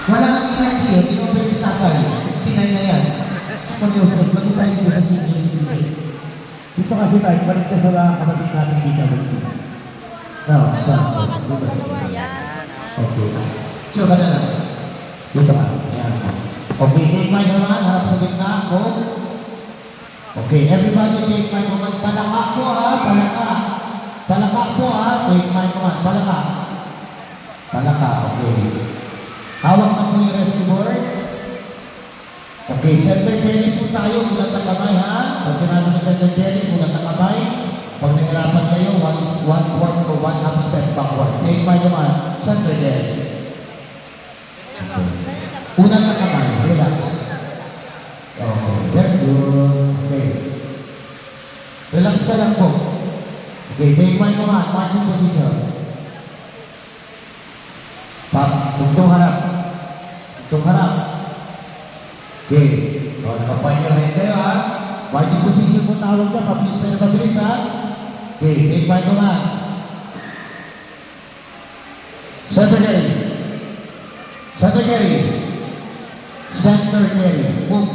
Wala kang ilang yun, hindi mo pwede sakay. 69 na yan. Pag-usap, bago tayo dito sa senior citizen. Dito kasi tayo, balik ka sa mga kapatid natin dito. No, saan? Okay. Sure ka na lang. Dito ka. Ayan. Okay, take my naman, harap sa gitna ako. Okay, everybody take my command. Palaka po ha, palaka. Palaka po ha, take my command. Palaka. Palaka, okay. Hawak na po yung rescue board. Okay, center carry po tayo, mulat ang kamay ha. Pag sinabi ng center carry, mulat ang kamay. Pag nahirapan kayo, one half step backward. Take my command, center carry. Unang na kamay, relax. Okay, very good. Okay. Relax ka lang po. Okay, take my command, marching position. Tungtong harap. Tungtong harap. Okay. O, nakapay nyo rin kayo ha. Marching position po tawag na. Pabilis na pabilis ha. Okay, take my command. Center carry. Center carry. Center carry. Move.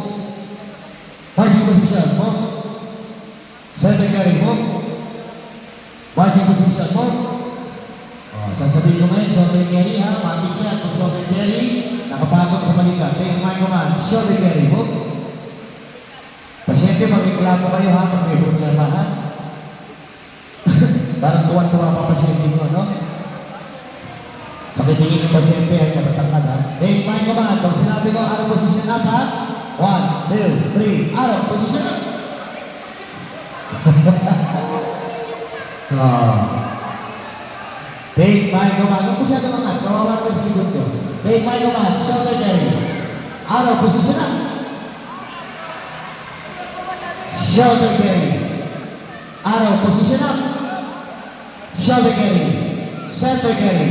Marching position. Move. Center carry. Move. Marching position. Move. Sasabihin ko ngayon, shoulder carry ha, matik yan. Kung shoulder carry, nakapagod sa balikat. Take my command, shoulder carry, ho. Pasyente, mag-reklamo kayo ha, pag may problema ha. Parang tuwan-tuwa pa pasyente mo, no? Pakitingin ng pasyente ay natatangkad ha. Take my command, pag sinabi ko, arrow position up ha. 1, 2, 3, arrow position up. Take my command. Huwag po siya naman. Kawawa ko sa likod ko. Take my command. Shoulder carry. Arrow, position up. Shoulder carry. Arrow, position up. Shoulder carry. Center carry.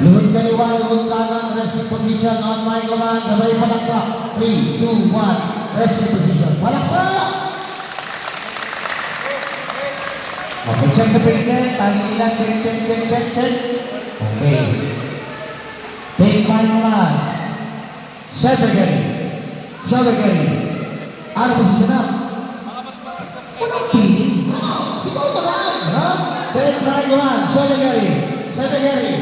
Luhod kaliwa, luhod kanan. Resting position on my command. Sabay palakpak. 3, 2, 1. Resting position. Palakpak! Okay, check the breaker. Tali nila. Check, check, check, check, check. Okay. Take my command. Center carry. Shoulder carry. Arrow position up. Walang piling. Sigaw naman. Ha? Take my command. Shoulder carry. Center carry.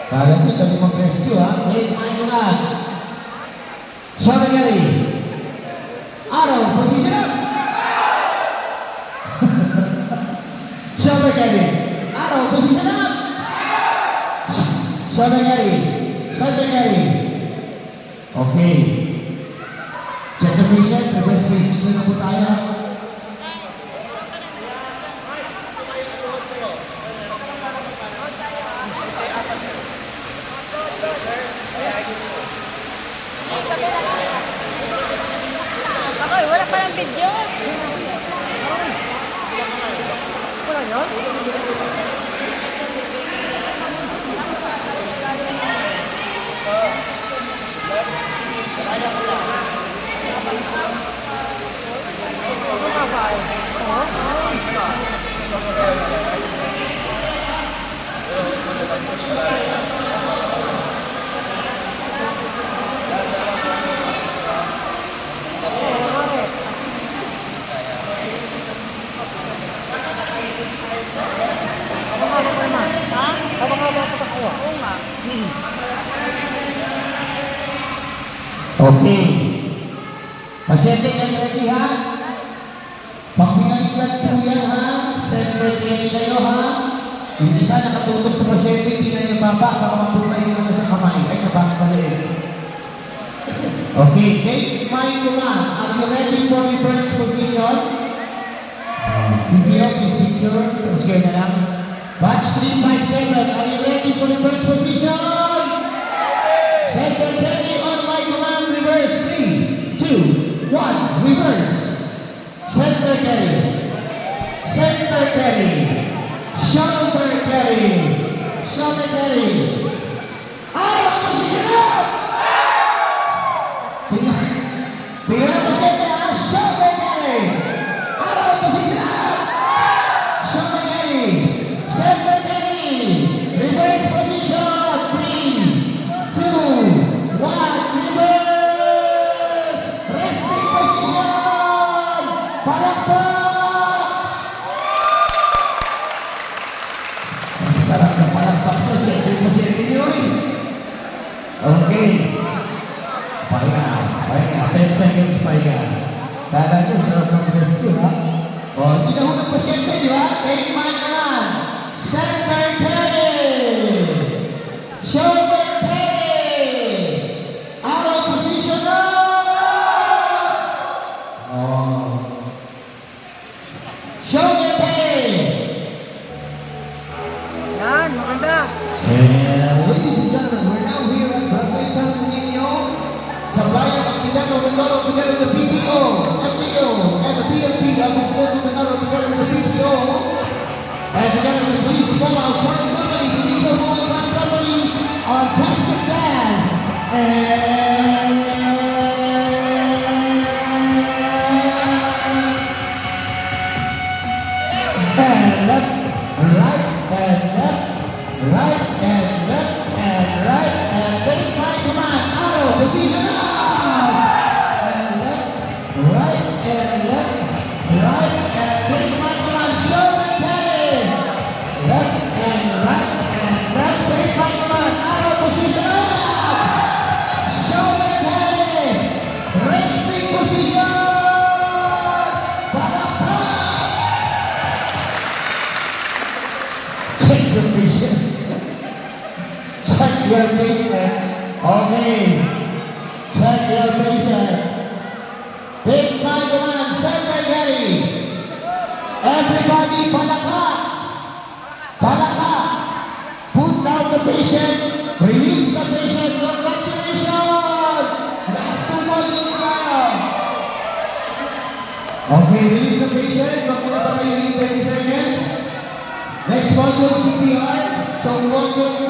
Kala nyo, kami mag-rescue ha. Take my command. Shoulder carry. Arrow position up. Shoulder carry. Arrow, position up. Shoulder carry. Center carry. Okay. Check the patient. Reverse position na po tayo. Ako, wala pa ng video. Wala yun? Okay. Pasyente na ready ha? Pag pinaligdan po yan ha, center carry kayo ha. Yung isa nakatutok sa pasyente, hindi na yung baba, baka mapunta yung ano sa kamay, ay sa back paliit. Okay, take my command. Are you ready for reverse position? Video, please picture. Tapos kayo na lang. Batch 357, are you ready for reverse position? Center carry on my command, reverse. 3, 2, 1, reverse. Center carry. Center carry. Shoulder carry. Shoulder carry. Arrow position up! Tingnan mo center ha. Shoulder carry. Arrow position up! Shoulder carry. Center carry. Reverse position. Okay. Pahinga. 10 seconds pahinga. Kala nyo, sarap ng rescue, ha? O, hindi na hunang pasyente, di ba? Take mine naman. Center Teddy! Shoulder Teddy! Out of position na! Oh. Shoulder Teddy! Yan, maganda. And ladies and gentlemen, we're now here at Barangay Santo Niño, sa Bayan Occidental Mindoro, together with the PPO, FPO, and the PNP of Occidental Mindoro, together with the PPO, and together with the police mobile police company, Provincial Mobile Police Company, our Casket Dan, and left, right, and left, right, and left, and right, and left, right, come on, auto, position up! And left, right, and left, right, and left, right, come on, shoulder Teddy! Left, and right, and left, right, come on, auto, position up! Shoulder Teddy! Resting position! Palakpak! Check the patient. Check your patient. Okay. Check your patient. Take my command. Center ready. Everybody, palakpak. Palakpak. Put down the patient. Release the patient. Congratulations. Last 2 modules now. Okay, release the patient. Wag muna pa kayo 30 seconds. Next module, CPR. So, module